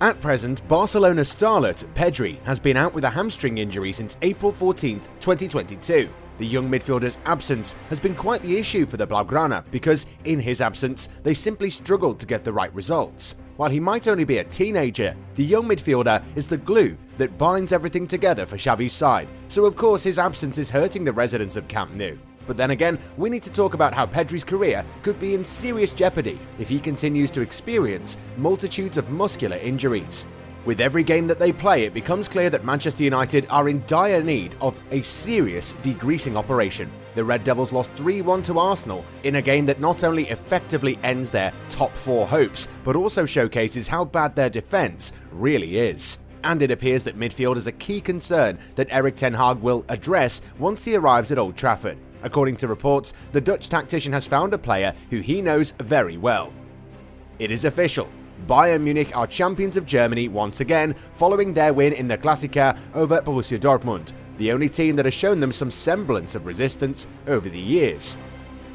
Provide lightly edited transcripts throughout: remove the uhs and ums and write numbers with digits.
At present, Barcelona starlet Pedri has been out with a hamstring injury since April 14, 2022. The young midfielder's absence has been quite the issue for the Blaugrana because, in his absence, they simply struggled to get the right results. While he might only be a teenager, the young midfielder is the glue that binds everything together for Xavi's side, so of course his absence is hurting the residents of Camp Nou. But then again, we need to talk about how Pedri's career could be in serious jeopardy if he continues to experience multitudes of muscular injuries. With every game that they play, it becomes clear that Manchester United are in dire need of a serious degreasing operation. The Red Devils lost 3-1 to Arsenal in a game that not only effectively ends their top four hopes, but also showcases how bad their defence really is. And it appears that midfield is a key concern that Erik ten Hag will address once he arrives at Old Trafford. According to reports, the Dutch tactician has found a player who he knows very well. It is official. Bayern Munich are champions of Germany once again, following their win in the Klassiker over Borussia Dortmund, the only team that has shown them some semblance of resistance over the years.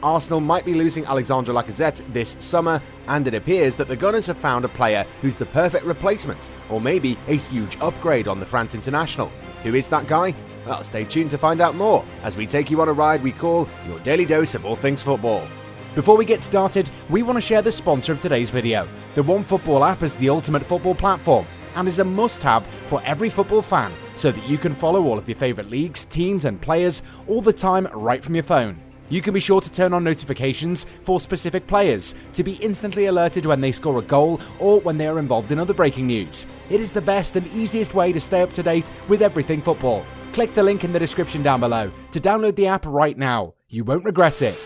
Arsenal might be losing Alexandre Lacazette this summer, and it appears that the Gunners have found a player who's the perfect replacement, or maybe a huge upgrade on the France international. Who is that guy? Well, stay tuned to find out more as we take you on a ride we call your daily dose of all things football. Before we get started, we want to share the sponsor of today's video. The OneFootball app is the ultimate football platform and is a must-have for every football fan so that you can follow all of your favourite leagues, teams and players all the time right from your phone. You can be sure to turn on notifications for specific players to be instantly alerted when they score a goal or when they are involved in other breaking news. It is the best and easiest way to stay up to date with everything football. Click the link in the description down below to download the app right now. You won't regret it.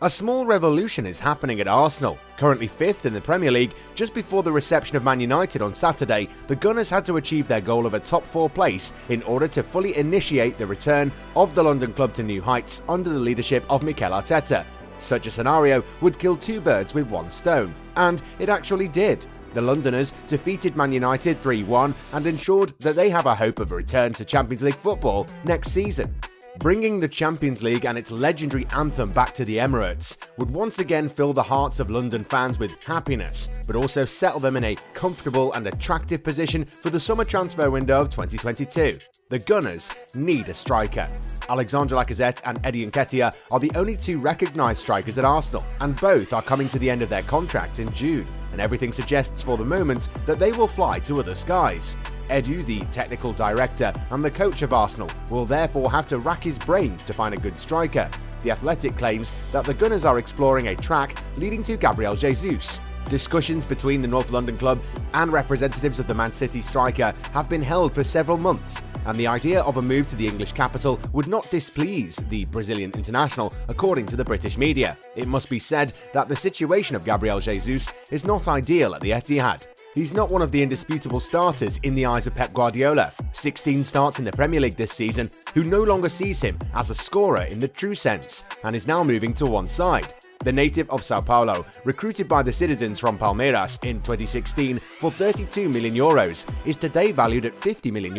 A small revolution is happening at Arsenal. Currently 5th in the Premier League, just before the reception of Man United on Saturday, the Gunners had to achieve their goal of a top 4 place in order to fully initiate the return of the London club to new heights under the leadership of Mikel Arteta. Such a scenario would kill two birds with one stone, and it actually did. The Londoners defeated Man United 3-1 and ensured that they have a hope of a return to Champions League football next season. Bringing the Champions League and its legendary anthem back to the Emirates would once again fill the hearts of London fans with happiness, but also settle them in a comfortable and attractive position for the summer transfer window of 2022. The Gunners need a striker. Alexandre Lacazette and Eddie Nketiah are the only two recognised strikers at Arsenal, and both are coming to the end of their contract in June, and everything suggests for the moment that they will fly to other skies. Edu, the technical director and the coach of Arsenal, will therefore have to rack his brains to find a good striker. The Athletic claims that the Gunners are exploring a track leading to Gabriel Jesus. Discussions between the North London club and representatives of the Man City striker have been held for several months, and the idea of a move to the English capital would not displease the Brazilian international, according to the British media. It must be said that the situation of Gabriel Jesus is not ideal at the Etihad. He's not one of the indisputable starters in the eyes of Pep Guardiola, 16 starts in the Premier League this season, who no longer sees him as a scorer in the true sense, and is now moving to one side. The native of Sao Paulo, recruited by the Citizens from Palmeiras in 2016 for €32 million, is today valued at €50 million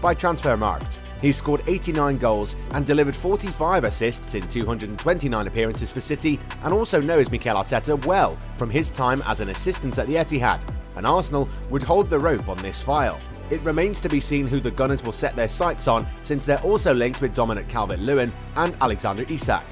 by Transfermarkt. He scored 89 goals and delivered 45 assists in 229 appearances for City, and also knows Mikel Arteta well from his time as an assistant at the Etihad, and Arsenal would hold the rope on this file. It remains to be seen who the Gunners will set their sights on, since they're also linked with Dominic Calvert-Lewin and Alexander Isak.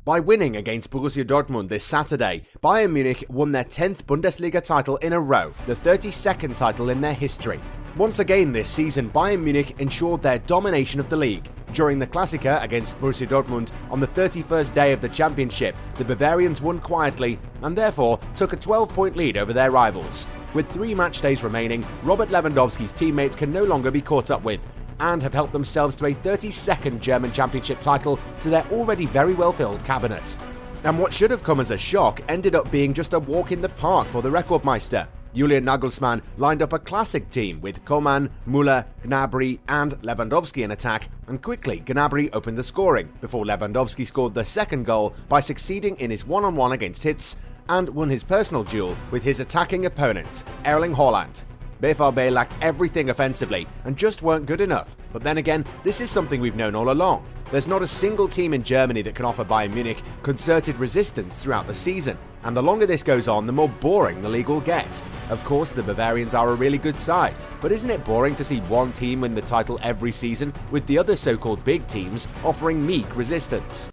By winning against Borussia Dortmund this Saturday, Bayern Munich won their 10th Bundesliga title in a row, the 32nd title in their history. Once again this season, Bayern Munich ensured their domination of the league. During the Klassiker against Borussia Dortmund on the 31st day of the championship, the Bavarians won quietly and therefore took a 12-point lead over their rivals. With 3 match days remaining, Robert Lewandowski's teammates can no longer be caught up with, and have helped themselves to a 32nd German Championship title to their already very well-filled cabinet. And what should have come as a shock ended up being just a walk in the park for the Rekordmeister. Julian Nagelsmann lined up a classic team with Coman, Müller, Gnabry and Lewandowski in attack, and quickly Gnabry opened the scoring before Lewandowski scored the second goal by succeeding in his one-on-one against Hitz and won his personal duel with his attacking opponent, Erling Haaland. BVB lacked everything offensively and just weren't good enough. But then again, this is something we've known all along. There's not a single team in Germany that can offer Bayern Munich concerted resistance throughout the season, and the longer this goes on, the more boring the league will get. Of course, the Bavarians are a really good side, but isn't it boring to see one team win the title every season, with the other so-called big teams offering meek resistance?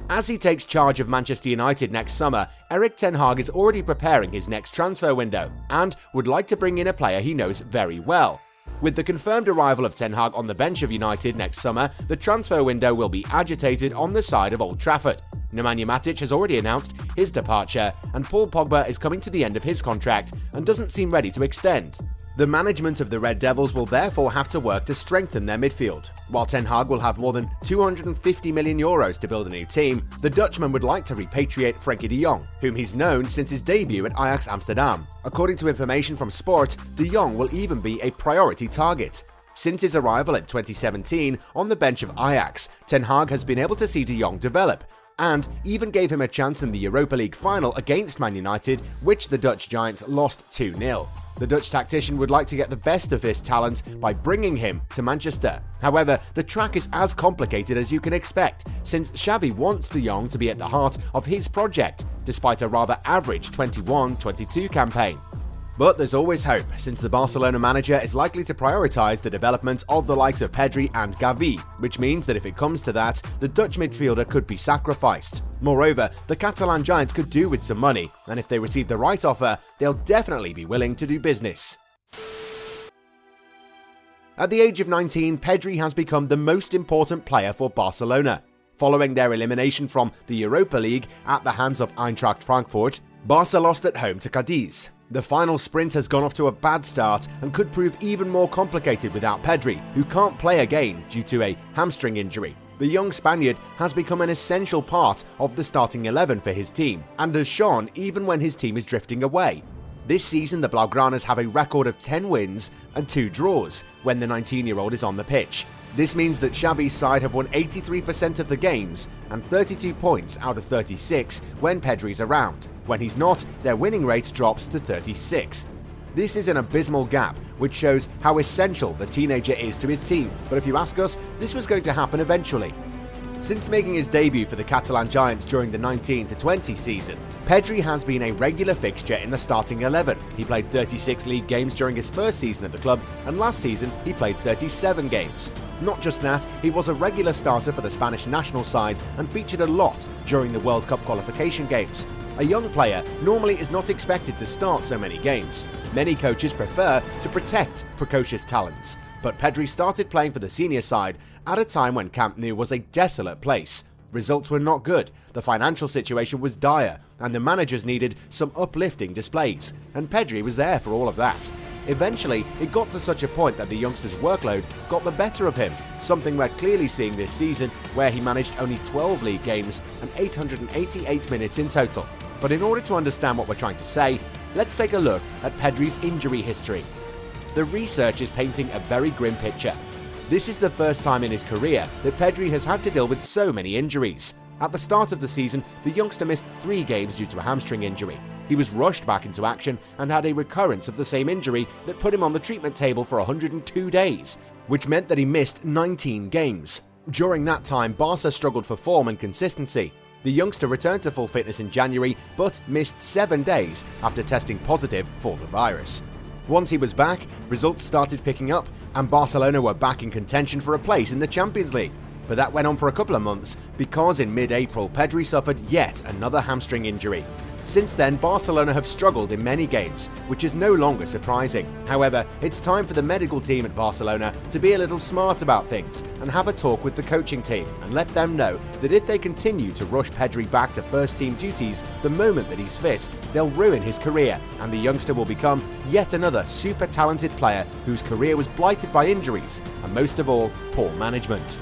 As he takes charge of Manchester United next summer, Erik ten Hag is already preparing his next transfer window, and would like to bring in a player he knows very well. With the confirmed arrival of Ten Hag on the bench of United next summer, the transfer window will be agitated on the side of Old Trafford. Nemanja Matic has already announced his departure, and Paul Pogba is coming to the end of his contract and doesn't seem ready to extend. The management of the Red Devils will therefore have to work to strengthen their midfield. While Ten Hag will have more than €250 million to build a new team, the Dutchman would like to repatriate Frenkie de Jong, whom he's known since his debut at Ajax Amsterdam. According to information from Sport, de Jong will even be a priority target. Since his arrival in 2017 on the bench of Ajax, Ten Hag has been able to see de Jong develop, and even gave him a chance in the Europa League final against Man United, which the Dutch Giants lost 2-0. The Dutch tactician would like to get the best of this talent by bringing him to Manchester. However, the track is as complicated as you can expect, since Xavi wants de Jong to be at the heart of his project, despite a rather average 21-22 campaign. But there's always hope, since the Barcelona manager is likely to prioritise the development of the likes of Pedri and Gavi, which means that if it comes to that, the Dutch midfielder could be sacrificed. Moreover, the Catalan Giants could do with some money, and if they receive the right offer, they'll definitely be willing to do business. At the age of 19, Pedri has become the most important player for Barcelona. Following their elimination from the Europa League at the hands of Eintracht Frankfurt, Barca lost at home to Cadiz. The final sprint has gone off to a bad start and could prove even more complicated without Pedri, who can't play again due to a hamstring injury. The young Spaniard has become an essential part of the starting 11 for his team, and has shone even when his team is drifting away. This season, the Blaugranas have a record of 10 wins and 2 draws when the 19-year-old is on the pitch. This means that Xavi's side have won 83% of the games and 32 points out of 36 when Pedri's around. When he's not, their winning rate drops to 36. This is an abysmal gap, which shows how essential the teenager is to his team, but if you ask us, this was going to happen eventually. Since making his debut for the Catalan Giants during the 19-20 season, Pedri has been a regular fixture in the starting 11. He played 36 league games during his first season at the club, and last season he played 37 games. Not just that, he was a regular starter for the Spanish national side and featured a lot during the World Cup qualification games. A young player normally is not expected to start so many games. Many coaches prefer to protect precocious talents, but Pedri started playing for the senior side at a time when Camp Nou was a desolate place. Results were not good, the financial situation was dire, and the managers needed some uplifting displays, and Pedri was there for all of that. Eventually, it got to such a point that the youngster's workload got the better of him, something we're clearly seeing this season, where he managed only 12 league games and 888 minutes in total. But in order to understand what we're trying to say, let's take a look at Pedri's injury history. The research is painting a very grim picture. This is the first time in his career that Pedri has had to deal with so many injuries. At the start of the season, the youngster missed 3 games due to a hamstring injury. He was rushed back into action and had a recurrence of the same injury that put him on the treatment table for 102 days, which meant that he missed 19 games. During that time, Barca struggled for form and consistency. The youngster returned to full fitness in January, but missed 7 days after testing positive for the virus. Once he was back, results started picking up, and Barcelona were back in contention for a place in the Champions League. But that went on for a couple of months, because in mid-April Pedri suffered yet another hamstring injury. Since then, Barcelona have struggled in many games, which is no longer surprising. However, it's time for the medical team at Barcelona to be a little smart about things and have a talk with the coaching team and let them know that if they continue to rush Pedri back to first-team duties the moment that he's fit, they'll ruin his career, and the youngster will become yet another super talented player whose career was blighted by injuries and most of all, poor management.